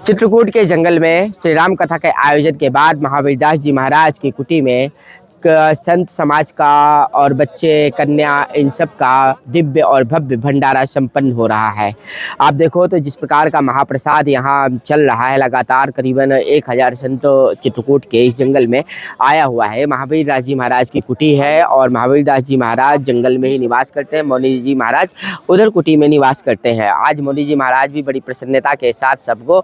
चित्रकूट के जंगल में श्री राम कथा के आयोजन के बाद महावीर दास जी महाराज की कुटी में संत समाज का और बच्चे कन्या इन सब का दिव्य और भव्य भंडारा संपन्न हो रहा है। आप देखो तो जिस प्रकार का महाप्रसाद यहाँ चल रहा है, लगातार करीबन 1000 संत चित्रकूट के इस जंगल में आया हुआ है। महावीर दास जी महाराज की कुटी है और महावीर दास जी महाराज जंगल में ही निवास करते हैं। मौनी जी महाराज उधर कुटी में निवास करते हैं। आज मौनी जी महाराज भी बड़ी प्रसन्नता के साथ सबको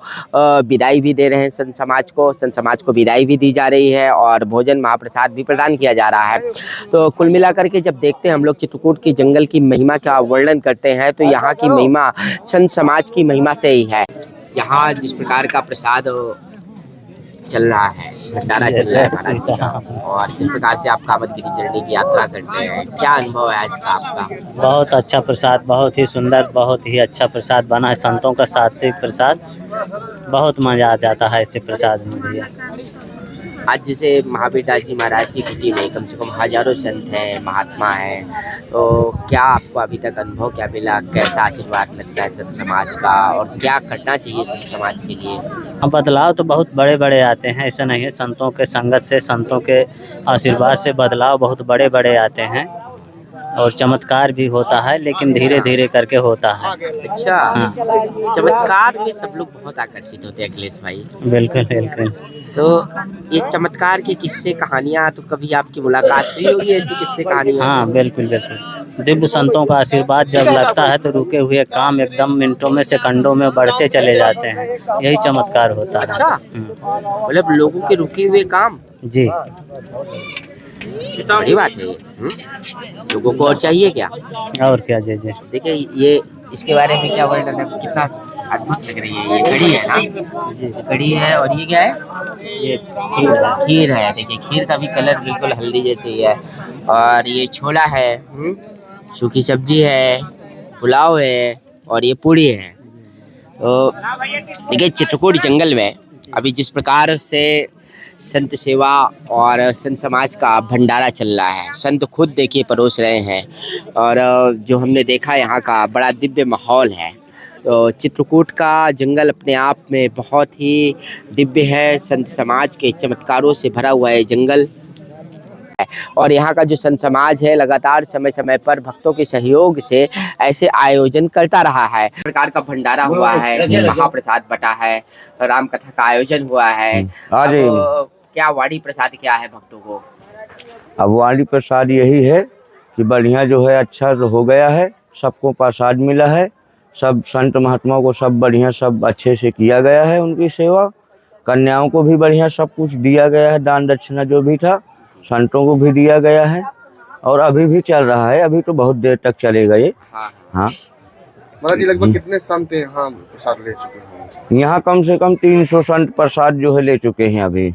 विदाई भी दे रहे हैं। संत समाज को विदाई भी दी जा रही है और भोजन महाप्रसाद भी प्रदान किया जा रहा है। तो कुल मिलाकर के जब देखते हैं हम लोग चित्रकूट की जंगल की महिमा का वर्णन करते हैं तो यहाँ की महिमा संत समाज की महिमा से ही है। यहाँ जिस प्रकार का प्रसाद चल रहा है, भंडारा चल रहा है महाराज जी का, और जिस प्रकार से आप कामदगिरी चरणी की यात्रा करते हैं, क्या अनुभव है आज का आपका? बहुत अच्छा प्रसाद, बहुत ही सुंदर, बहुत ही अच्छा प्रसाद बना है। संतों का सात्विक प्रसाद, बहुत मजा आ जाता है ऐसे प्रसाद में भैया। आज जैसे महावीर दास जी महाराज की कुटी में कम से कम हजारों संत हैं, महात्मा हैं, तो क्या आपको अभी तक अनुभव क्या मिला? कैसा आशीर्वाद लगता है संत समाज का और क्या करना चाहिए संत समाज के लिए? बदलाव तो बहुत बड़े बड़े आते हैं, ऐसा नहीं है। संतों के संगत से, संतों के आशीर्वाद से बदलाव बहुत बड़े बड़े आते हैं और चमत्कार भी होता है, लेकिन धीरे धीरे करके होता है। अच्छा, हाँ। चमत्कार में सब लोग बहुत आकर्षित होते हैं अखिलेश भाई। बिल्कुल बिल्कुल। तो ये चमत्कार की किस्से कहानियाँ, तो कभी आपकी मुलाकात हुई होगी ऐसी किस्से कहानियाँ? हाँ बिल्कुल बिल्कुल। दिव्य संतों का आशीर्वाद जब लगता है तो रुके हुए काम एकदम मिनटों में, सेकंडों में बढ़ते चले जाते हैं। यही चमत्कार होता है। अच्छा, मतलब लोगों के रुके हुए काम? जी, बड़ी बात है। लोगों को और चाहिए क्या? और क्या। जी जी। देखिए ये इसके बारे में क्या वर्णन है, कितना अद्भुत लग रही है। ये कड़ी है ना? जी, कड़ी है। और ये क्या है? ये खीर है। देखिए खीर का भी कलर बिल्कुल हल्दी जैसे ही है। और ये छोला है, सूखी सब्जी है, पुलाव है और ये पूड़ी है। तो देखिए चित्रकूट जंगल में अभी जिस प्रकार से संत सेवा और संत समाज का भंडारा चल रहा है, संत खुद देखिए परोस रहे हैं और जो हमने देखा यहाँ का बड़ा दिव्य माहौल है। तो चित्रकूट का जंगल अपने आप में बहुत ही दिव्य है, संत समाज के चमत्कारों से भरा हुआ है जंगल। और यहाँ का जो संत समाज है लगातार समय समय पर भक्तों के सहयोग से ऐसे आयोजन करता रहा है। प्रकार का भंडारा हुआ है, महाप्रसाद बटा है, राम कथा का आयोजन हुआ है। अब क्या वाणी प्रसाद क्या है भक्तों को? अब वाणी प्रसाद यही है कि बढ़िया जो है अच्छा हो गया है, सबको प्रसाद मिला है, सब संत महात्माओं को सब बढ़िया, सब अच्छे से किया गया है। उनकी सेवा, कन्याओं को भी बढ़िया सब कुछ दिया गया है, दान दक्षिणा जो भी था संतों को भी दिया गया है और अभी भी चल रहा है। अभी तो बहुत देर तक चलेगा ये। हाँ महाराज जी, लगभग कितने संत यहाँ प्रसाद ले चुके हैं? यहाँ कम से कम 300 संत प्रसाद जो है ले चुके हैं अभी,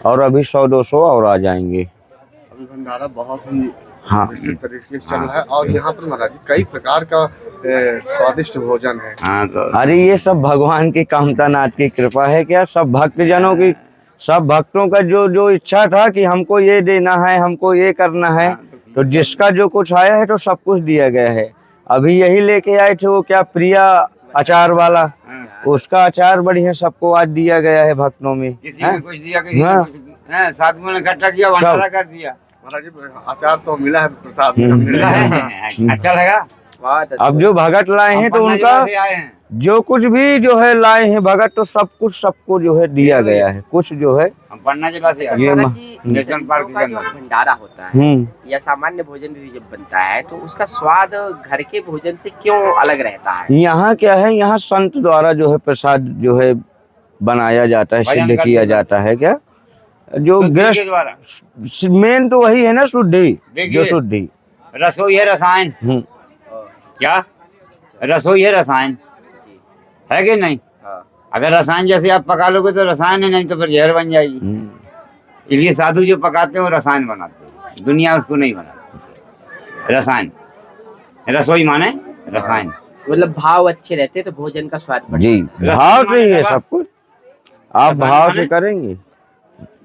और अभी 100-200 और आ जाएंगे। अभी भंडारा बहुत ही विस्तृत तरीके से चल रहा है और यहाँ पर महाराज जी कई प्रकार का स्वादिष्ट भोजन है। अरे ये सब भगवान की कामता नाथ की कृपा है। क्या सब भक्तजनों की, सब भक्तों का जो जो इच्छा था कि हमको ये देना है, हमको ये करना है, तो जिसका जो कुछ आया है तो सब कुछ दिया गया है। अभी यही लेके आए थे वो क्या प्रिया अचार वाला, उसका अचार बढ़िया सबको आज दिया गया है भक्तों में। किसी ने कुछ दिया, किसी ने कुछ साधुओं ने इकट्ठा किया, भंडारा कर दिया। महाराज जी अचार तो मिला है, प्रसाद मिला है। अच्छा लगा। अब जो भगत लाए हैं तो उनका जो कुछ भी जो है लाए हैं भगत, तो सब कुछ सबको जो है दिया गया है। कुछ जो है पढ़ना जिला से ये भंडारा होता है या सामान्य भोजन भी जब बनता है तो उसका स्वाद घर के भोजन से क्यों अलग रहता है? यहाँ क्या है, यहाँ संत द्वारा जो है प्रसाद जो है बनाया जाता है, सिद्ध किया जाता है। क्या जो गृहस्थ मेन तो वही है ना, शुद्धि, जो शुद्धि। रसोई है रसायन। क्या रसोई है रसायन है कि नहीं? अगर रसायन जैसे आप पका लोगे तो रसायन है, नहीं तो फिर जहर बन जाएगी। इसलिए साधु जो पकाते हैं वो रसायन बनाते हैं, दुनिया उसको नहीं बनाती। रसायन, रसोई माने रसायन। मतलब भाव अच्छे रहते तो भोजन का स्वाद बढ़ता। जी, भाव से ही है सब कुछ। आप भाव से करेंगे।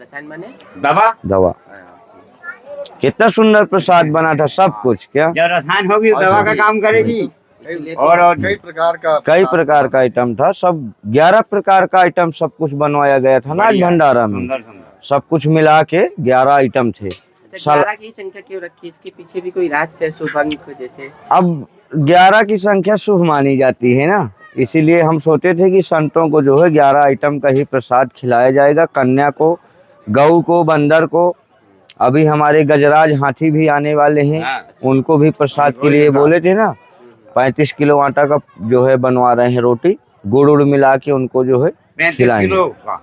रसायन माने दवा। दवा। कितना सुंदर प्रसाद बना था सब कुछ। क्या जब रसायन होगी तो दवा का काम करेगी। इसलिए और कई प्रकार का कई प्रकार का आइटम था, सब 11 प्रकार का आइटम सब कुछ बनवाया गया था ना आज बढ़िया, भंडारा में। सुंदर सुंदर। सब कुछ मिला के 11 आइटम थे। अच्छा, 11 की संख्या क्यों रखी? इसके पीछे भी कोई रहस्य है शुभ अंक जैसे? अब 11 की संख्या शुभ मानी जाती है ना, इसीलिए हम सोचे थे कि संतों को जो है 11 आइटम का ही प्रसाद खिलाया जाएगा, कन्या को, गऊ को, बंदर को। अभी हमारे गजराज हाथी भी आने वाले हैं, हाँ, उनको भी प्रसाद के लिए बोले थे ना। 35 किलो आटा का जो है बनवा रहे हैं रोटी, गुड़ उड़ मिला के उनको जो है 35 खिलाएंगे। किलो का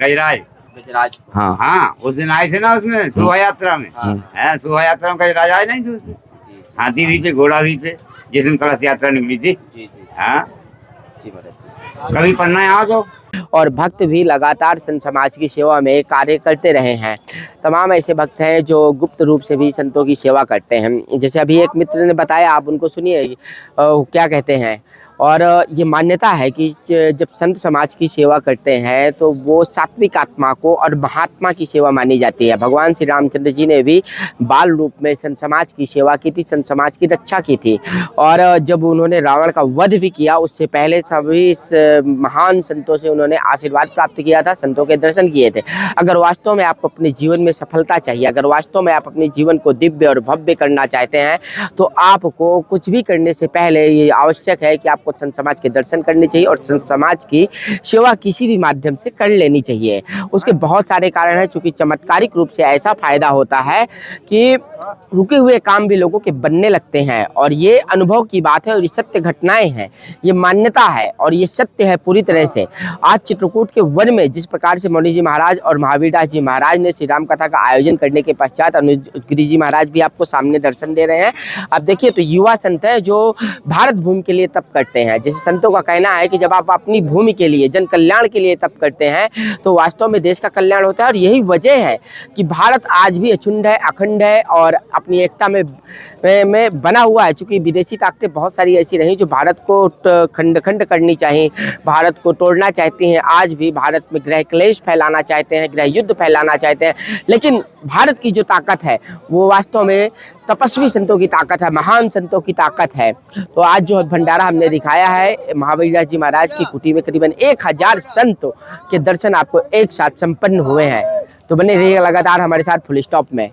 गजराज। गजराज। हाँ हाँ, उस दिन आए थे ना उसमें शोभा यात्रा में। है, शोभा यात्रा में गजराज आए नहीं थे उसमें। जी हाथी भी थे, घोड़ा भी थे, जिस दिन कलश यात्रा निकली थी। जी जी हाँ, जी महाराज। कभी पढ़ना है यहाँ तो। और भक्त भी लगातार संत समाज की सेवा में कार्य करते रहे हैं। तमाम ऐसे भक्त हैं जो गुप्त रूप से भी संतों की सेवा करते हैं। जैसे अभी एक मित्र ने बताया, आप उनको सुनिए क्या कहते हैं। और ये मान्यता है कि जब संत समाज की सेवा करते हैं तो वो सात्विक आत्मा को और महात्मा की सेवा मानी जाती है। भगवान श्री रामचंद्र जी ने भी बाल रूप में संत समाज की सेवा की थी, संत समाज की रक्षा की थी। और जब उन्होंने रावण का वध भी किया, उससे पहले सभी इस महान संतों से उन्होंने आशीर्वाद प्राप्त किया था, संतों के दर्शन किए थे। अगर वास्तव में आपको अपने जीवन में सफलता चाहिए, अगर वास्तव में आप अपने जीवन को दिव्य और भव्य करना चाहते हैं, तो आपको कुछ भी करने से पहले ये आवश्यक है कि आपको संत समाज के दर्शन करने चाहिए और संत समाज की सेवा किसी भी माध्यम से कर लेनी चाहिए। उसके बहुत सारे कारण हैं, चूँकि चमत्कारिक रूप से ऐसा फायदा होता है कि रुके हुए काम भी लोगों के बनने लगते हैं। और ये अनुभव की बात है और ये सत्य घटनाएं हैं, ये मान्यता है और ये सत्य है पूरी तरह से। आज चित्रकूट के वन में जिस प्रकार से मौनी जी महाराज और महावीर दास जी महाराज ने श्री राम कथा का आयोजन करने के पश्चात अनुज गिरी जी महाराज भी आपको सामने दर्शन दे रहे हैं। आप देखिए तो युवा संत हैं जो भारत भूमि के लिए तप करते हैं। जैसे संतों का कहना है कि जब आप अपनी भूमि के लिए, जन कल्याण के लिए तप करते हैं तो वास्तव में देश का कल्याण होता है। और यही वजह है कि भारत आज भी अखंड है, अखंड है और अपनी एकता में बना हुआ है। चूँकि विदेशी ताकतें बहुत सारी ऐसी रही जो भारत को खंड खंड करनी चाहिए, भारत को तोड़ना चाहती हैं, आज भी भारत में गृह क्लेश फैलाना चाहते हैं, गृह युद्ध फैलाना चाहते हैं। लेकिन भारत की जो ताकत है वो वास्तव में तपस्वी संतों की ताकत है, महान संतों की ताकत है। तो आज जो भंडारा हमने दिखाया है, महावीर दास जी महाराज की कुटी में करीबन 1000 संतों के दर्शन आपको एक साथ संपन्न हुए हैं। तो बने रहिए लगातार हमारे साथ फुल स्टॉप में।